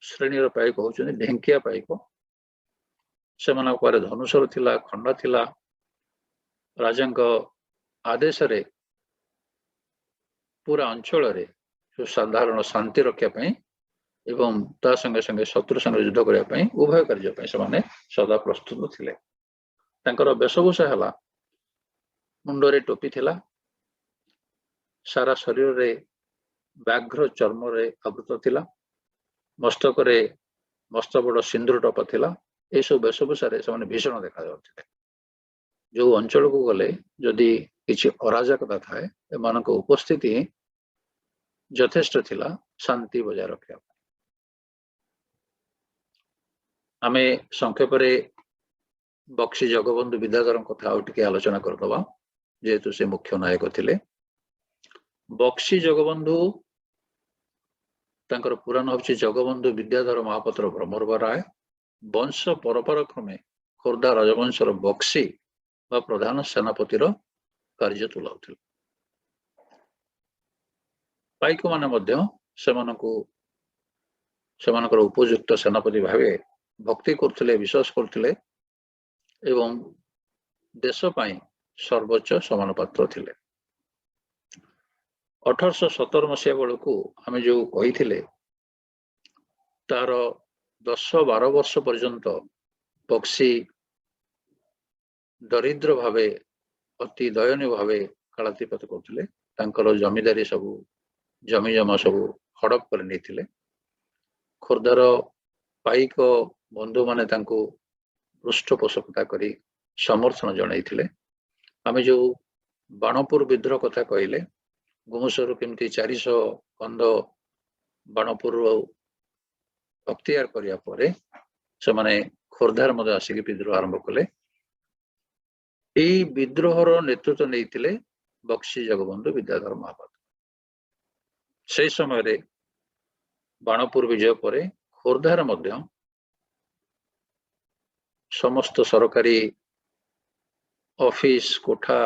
श्रेणी पाइक होउछन ढेंकिया पाइक। सेमानक पारे धनुषर थिला खंडा थिला। राजांक आदेश रे पूरा अंचल रे जो साधारण शांति रक्षा पई एवं ता संगे संगे शत्रु संगे युद्ध करिया पई उभय कार्य पई सेमाने सदा प्रस्तुत थिले। तांकर वेशभूषा हला मुंडरे टोपी थिला। सारा शरीर रे व्याघ्र चर्म रे आवृत थिला। मस्तक रे मस्त बड़ सिंदूर टपा थिला। ए सब वेशभूषा रे सेमाने भीषण देखा जाउथिले। जो अंचल को गले जदि किछि अराजकता थाए एमानक उपस्थिति यथेष्ट थिला शांति बजाय रखा। आमे संक्षेप बक्सी जगबंधु विद्याधर कथा आउटिके आलोचना करदबा जेहेतु से मुख्य नायक थिले। बक्सी जगबंधु तांकर पुराण होछि जगबंधु विद्याधर महापात्र ब्रह्मर्व राय। वंश परंपरा क्रमे खोर्धा राजवंशर बक्सी व प्रधान सेनापतिर कार्य तुलाउथिले। पाइक माने मध्य सेमानकु ସେମାନଙ୍କର ଉପଯୁକ୍ତ ସେନାପତି ଭାବେ ଭକ୍ତି କରୁଥିଲେ, ବିଶ୍ୱାସ କରୁଥିଲେ ଏବଂ ଦେଶ ପାଇଁ ସର୍ବୋଚ୍ଚ ସମାନ ପାତ୍ର ଥିଲେ। 1817 ମସିହା ବେଳକୁ ଆମେ ଯୋଉ କହିଥିଲେ ତାର 10-12 ବର୍ଷ ପର୍ଯ୍ୟନ୍ତ ବକ୍ସି ଦରିଦ୍ର ଭାବେ ଅତି ଦୟନୀୟ ଭାବେ କାଳାତିପାତ କରୁଥିଲେ। ତାଙ୍କର ଜମିଦାରୀ ସବୁ ଜମି ଜମା ସବୁ ହଡପ କରି ନେଇଥିଲେ। ଖୋର୍ଦ୍ଧାର ପାଇକ ବନ୍ଧୁମାନେ ତାଙ୍କୁ ପୃଷ୍ଠପୋଷକତା କରି ସମର୍ଥନ ଜଣାଇଥିଲେ। ଆମେ ଯୋଉ ବାଣପୁର ବିଦ୍ରୋହ କଥା କହିଲେ, ଗୁମୁସରୁ କେମିତି 400 କନ୍ଧ ବାଣପୁର ଅକ୍ତିଆର କରିବା ପରେ ସେମାନେ ଖୋର୍ଦ୍ଧାରେ ମଧ୍ୟ ଆସିକି ବିଦ୍ରୋହ ଆରମ୍ଭ କଲେ। ଏହି ବିଦ୍ରୋହର ନେତୃତ୍ୱ ନେଇଥିଲେ ବକ୍ସି ଜଗବନ୍ଧୁ ବିଦ୍ୟାଧର ମହାପାତ୍ର। ସେହି ସମୟରେ ବାଣପୁର ବିଜୟ ପରେ ଖୋର୍ଦ୍ଧାରେ ମଧ୍ୟ ସମସ୍ତ ସରକାରୀ ଅଫିସ କୋଠା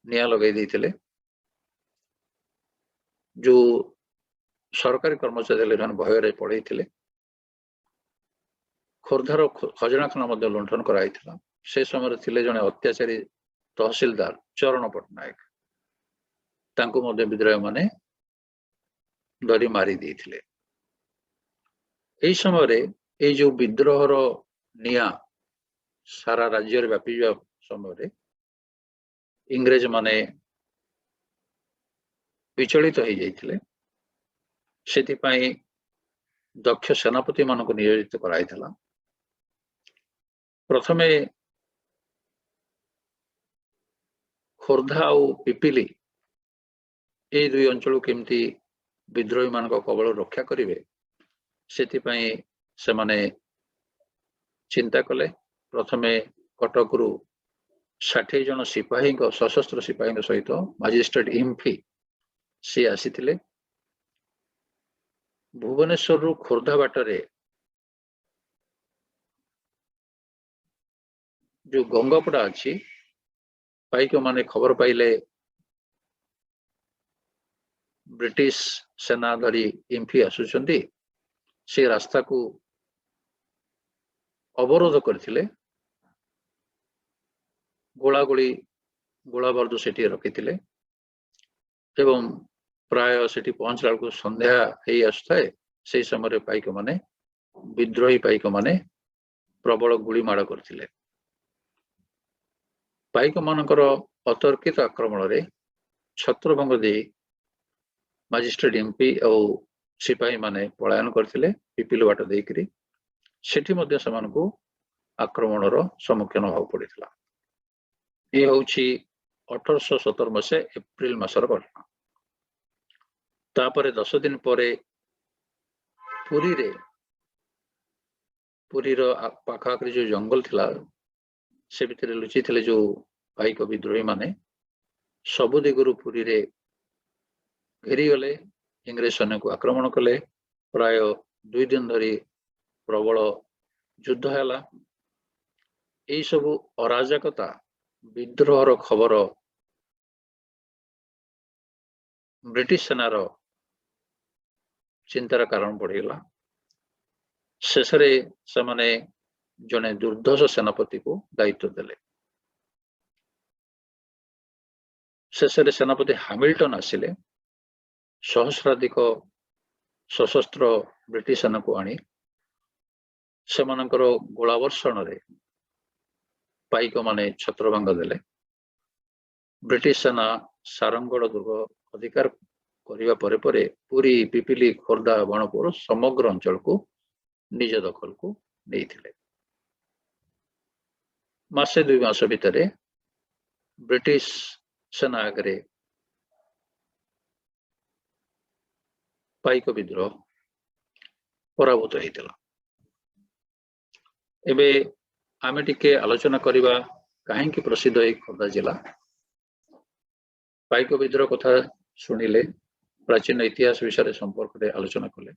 ନିଆଁ ଲଗାଇ ଦେଇଥିଲେ। ଯୋଉ ସରକାରୀ କର୍ମଚାରୀ ଥିଲେ ସେମାନେ ଭୟରେ ପଳେଇଥିଲେ। ଖୋର୍ଦ୍ଧାର ଖଜଣାଖାନା ମଧ୍ୟ ଲୁଣ୍ଠନ କରାଯାଇଥିଲା। ସେ ସମୟରେ ଥିଲେ ଜଣେ ଅତ୍ୟାଚାରୀ ତହସିଲଦାର ଚରଣ ପଟ୍ଟନାୟକ, ତାଙ୍କୁ ମଧ୍ୟ ବିଦ୍ରୋହୀମାନେ ଧରି ମାରି ଦେଇଥିଲେ। ଏହି ସମୟରେ ଏଇ ଯୋଉ ବିଦ୍ରୋହର ନିଆଁ ସାରା ରାଜ୍ୟରେ ବ୍ୟାପିଯିବା ସମୟରେ ଇଂରେଜ ମାନେ ବିଚଳିତ ହେଇଯାଇଥିଲେ। ସେଥିପାଇଁ ଦକ୍ଷ ସେନାପତି ମାନଙ୍କୁ ନିୟୋଜିତ କରାଯାଇଥିଲା। ପ୍ରଥମେ ଖୋର୍ଦ୍ଧା ଆଉ ପିପିଲି এই ଦୁଇ ଅଞ୍ଚଳକୁ କେମିତି ବିଦ୍ରୋହୀ ମାନଙ୍କ କବଳରୁ ରକ୍ଷା କରିବେ ସେଥିପାଇଁ ସେମାନେ ଚିନ୍ତା କଲେ। ପ୍ରଥମେ କଟକରୁ 60 ଜଣ ସିପାହୀଙ୍କ ସଶସ୍ତ୍ର ସିପାହୀଙ୍କ ସହିତ ମାଜିଷ୍ଟ୍ରେଟ ଇମ୍ଫି ସେ ଆସିଥିଲେ। ଭୁବନେଶ୍ୱରରୁ ଖୋର୍ଦ୍ଧା ବାଟରେ ଯୋଉ ଗଙ୍ଗପଡା ଅଛି, ପାଇକ ମାନେ ଖବର ପାଇଲେ ବ୍ରିଟିଶ ସେନା ଧରି ଇମ୍ଫି ଆସୁଛନ୍ତି। ସେ ରାସ୍ତାକୁ ଅବରୋଧ କରିଥିଲେ। ଗୋଳାବାରୁଦ ସେଠି ରଖିଥିଲେ ଏବଂ ପ୍ରାୟ ସେଠି ପହଞ୍ଚିଲା ବେଳକୁ ସନ୍ଧ୍ୟା ହେଇ ଆସୁଥାଏ। ସେହି ସମୟରେ ପାଇକମାନେ ବିଦ୍ରୋହୀ ପାଇକମାନେ ପ୍ରବଳ ଗୁଳି ମାଡ଼ କରିଥିଲେ। ପାଇକମାନଙ୍କର ଅତର୍କିତ ଆକ୍ରମଣରେ ଛତ୍ରଭଙ୍ଗ ଦେଇ ମାଜିଷ୍ଟ୍ରେଟ ଏମ୍ପି ଆଉ ସିପାହୀ ମାନେ ପଳାୟନ କରିଥିଲେ ପିପିଲି ବାଟ ଦେଇକରି। ସେଠି ମଧ୍ୟ ସେମାନଙ୍କୁ ଆକ୍ରମଣର ସମ୍ମୁଖୀନ ହେବାକୁ ପଡିଥିଲା। ଇଏ ହେଉଛି 1817 ମସିହା ଏପ୍ରିଲ ମାସର ଘଟଣା। ତାପରେ 10 ଦିନ ପରେ ପୁରୀର ପାଖାପାଖି ଯୋଉ ଜଙ୍ଗଲ ଥିଲା ସେ ଭିତରେ ଲୁଚିଥିଲେ ଯୋଉ ପାଇକ ବିଦ୍ରୋହୀ ମାନେ ସବୁ ଦିଗରୁ ପୁରୀରେ ଘେରିଗଲେ। ଇଂରେଜ ସୈନ୍ୟକୁ ଆକ୍ରମଣ କଲେ। ପ୍ରାୟ 2 ଦିନ ଧରି ପ୍ରବଳ ଯୁଦ୍ଧ ହେଲା। ଏଇ ସବୁ ଅରାଜକତା ବିଦ୍ରୋହର ଖବର ବ୍ରିଟିଶ ସେନାର ଚିନ୍ତାର କାରଣ ବଢିଗଲା। ଶେଷରେ ସେମାନେ ଜଣେ ଦୁର୍ଦ୍ଧର୍ଷ ସେନାପତିକୁ ଦାୟିତ୍ୱ ଦେଲେ। ଶେଷରେ ସେନାପତି ହାମିଲଟନ ଆସିଲେ। ସହସ୍ରାଧିକ ସଶସ୍ତ୍ର ବ୍ରିଟିଶ ସେନାକୁ ଆଣି ସେମାନଙ୍କର ଗୋଳାବର୍ଷଣରେ ପାଇକମାନେ ଛତ୍ରଭଙ୍ଗ ଦେଲେ। ବ୍ରିଟିଶ ସେନା ସାରଙ୍ଗଗଡ଼ ଦୁର୍ଗ ଅଧିକାର କରିବା ପରେ ପରେ ପୁରୀ, ପିପିଲି, ଖୋର୍ଦ୍ଧା, ବାଣପୁର ସମଗ୍ର ଅଞ୍ଚଳକୁ ନିଜ ଦଖଲକୁ ନେଇଥିଲେ। ମାସେ 2 ମାସ ଭିତରେ ବ୍ରିଟିଶ ସେନା ଆଗରେ ପାଇକ ବିଦ୍ରୋହ ପରାଭୂତ ହେଇଥିଲା। ଏବେ ଆମେ ଟିକେ ଆଲୋଚନା କରିବା କାହିଁକି ପ୍ରସିଦ୍ଧ ଏହି ଖୋର୍ଦ୍ଧା ଜିଲ୍ଲା। ପାଇକ ବିଦ୍ରୋହ କଥା ଶୁଣିଲେ ପ୍ରାଚୀନ ଇତିହାସ ବିଷୟରେ ସମ୍ପର୍କରେ ଆଲୋଚନା କଲେ।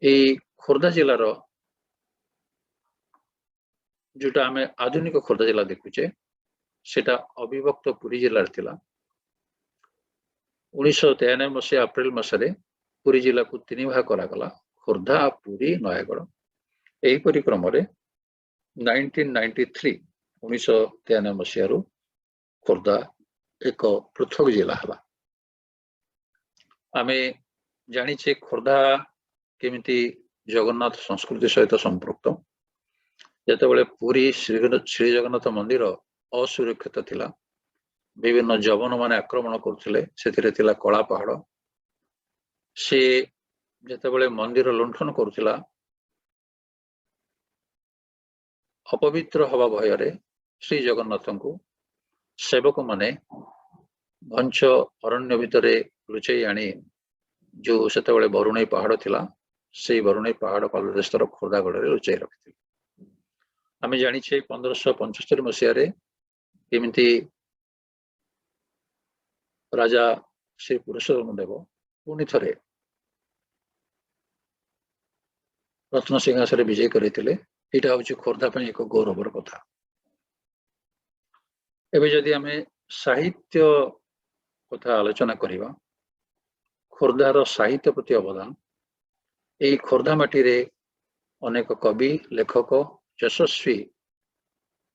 এই ଖୋର୍ଦ୍ଧା ଜିଲ୍ଲାର ଯୋଉଟା ଆମେ ଆଧୁନିକ ଖୋର୍ଦ୍ଧା ଜିଲ୍ଲା ଦେଖୁଛେ ସେଟା ଅବିଭକ୍ତ ପୁରୀ ଜିଲ୍ଲାରେ ଥିଲା। 1993 ମସିହା ଏପ୍ରିଲ ମାସରେ ପୁରୀ ଜିଲ୍ଲାକୁ 3 ଭାଗ କରାଗଲା। खोर्धा पुरी नयागढ़ एहीपरि क्रम 1993 1993 मसीह खोर्धा एक पृथक जिला है। आमे जानिछे खोर्धा केमिति जगन्नाथ संस्कृति सहित संपृक्त। जेतेबेले पुरी श्री जगन्नाथ मंदिर असुरक्षित थिला, विभिन्न जवन माने आक्रमण करथिले, सेथिरे थिला कला पहाड़। से जेतेबेले मंदिर लुंठन करथिला, अपवित्र हवा भୟରେ श्री जगन्नाथ को सेवक माने घंच अरण्य भितरे लुचई आनी जो सेतेबेले बरुणई पहाड़ थिला, से बरुणई पहाड़ पालदेशर खोर्धागढ़ लुचई रखिथिले। आमे जानिछे 1575 मसीह केमिति राजा श्री पुरुषोत्तम देव पुनि थरे रत्न सिंहासन विजय करथिले। एटा होछि खोर्धा ପାଇଁ एक गौरवर कथा। एबे जदि आमे साहित्य कथा आलोचना करिबा, खोर्धार साहित्य प्रति अवदान, एई खोर्धा माटी रे अनेक कवि लेखक यशस्वी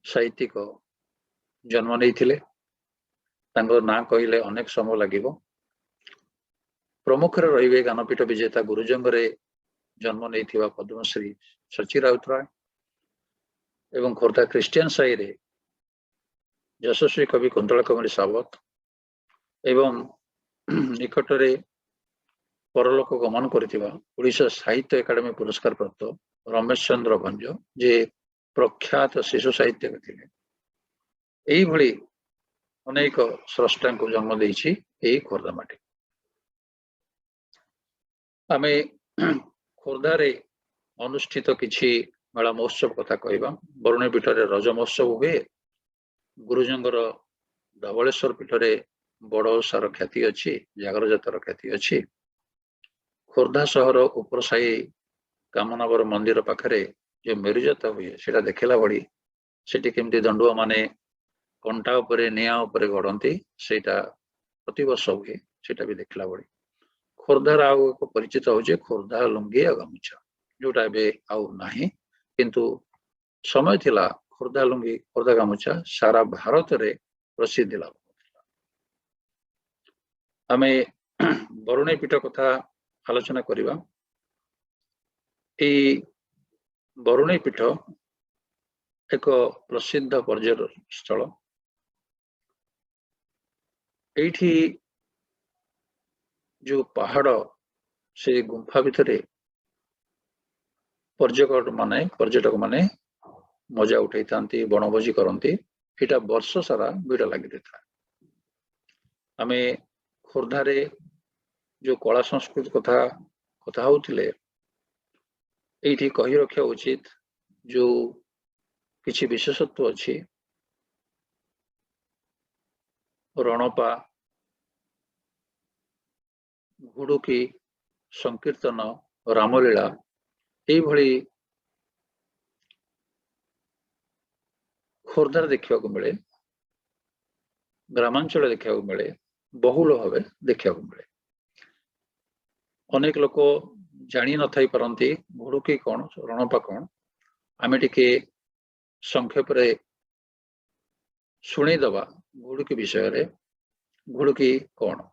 साहित्यिक जन्म नहीं, ना कहले अनेक समय लगिब। प्रमुख रे ज्ञानपीठ विजेता गुरुजंगरे जन्म नहीं पद्मश्री सची राउतराय एवं खोर्धा क्रिश्चियन साई रे यशस्वी कवि कुंतला कुमारी सावत एवं निकटरे परलोक गमन करथिबा ओडिशा साहित्य एकाडेमी पुरस्कार प्राप्त रमेश चंद्र भंज जे प्रख्यात शिशु साहित्यक थिले। एही भली अनेक स्रष्टा को जन्म देइछि एही खोर्धा माटी। आमे खोर्धा रे अनुष्ठित किछि मेला महोत्सव कथा कहबा। बरुणेई पीठरे रज महोत्सव हुए। गुरुजंगर धवलेश्वर पीठरे बड़ ओषार ख्याति अच्छी, जागर जातर ख्याति अच्छी। खोर्धा सहर उपर साई कामनावर मंदिर पाखरे जो मेरुजात हुए सेटा देखला बड़ी, सेठी केमती दंडुआ माने कंटा उपरे निया उपरे गड़ती सेटा प्रति वर्ष हुए, सेटा भी देखला बड़ी। खोर्धार आउ एक परिचित होचे खोर्धा लुंगी आ गामुछा, जोटा एबे आउ नाही, किंतु समय थिला खोर्धा लुंगी खोर्धा गामुछा सारा भारत रे प्रसिद्धि लाभ करथिला। आमे बरुणेई पीठ कथा आलोचना करिबा। एई बरुणेई पीठ एक प्रसिद्ध पर्यटन स्थल। एठी जो पहाड़ से गुंफा भितरे पर्यटक माने मजा उठाई थांती, बनभोजी करती। एटा वर्ष सारा भीड़ लगी था। आमे खोर्धारे जो कला संस्कृति कथा होतिले, एठी कही रखा उचित जो किछि विशेषत्व अच्छी। रणपा, घुड़ुकी, संकीर्तन, रामलीला यही भली खोर्धार देखा मिले, ग्रामांचल देखा मिले, बहुल भाव देखा मिले। अनेक लोक जानी न थाई पारंती घुड़ुकी कौन, रणपा कौन। आमे टिके संक्षेप रे शुणी दबा घुड़ुकी विषय रे। घुड़ुकी कौन?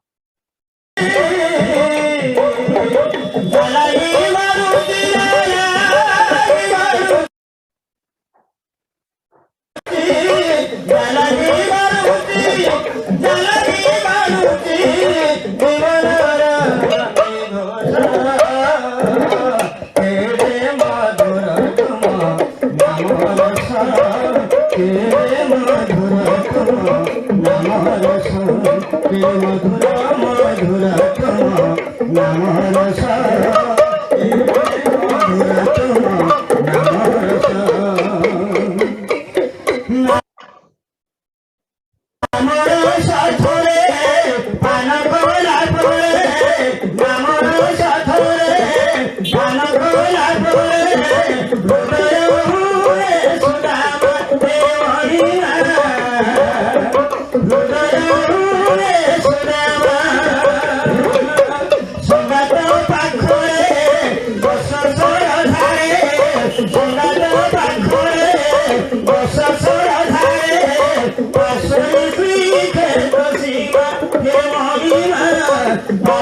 एटा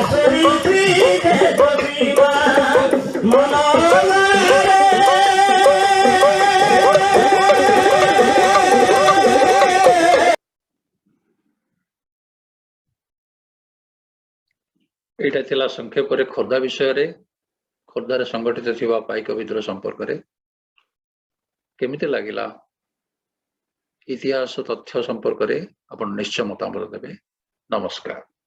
थिला संक्षेप खोर्धा विषय खोर्धार संगठित थिबा पाइक विद्रोह संपर्क रे केमिति लागिला इतिहास तथ्य संपर्क रे आपण निश्चय मतामत देबे। नमस्कार।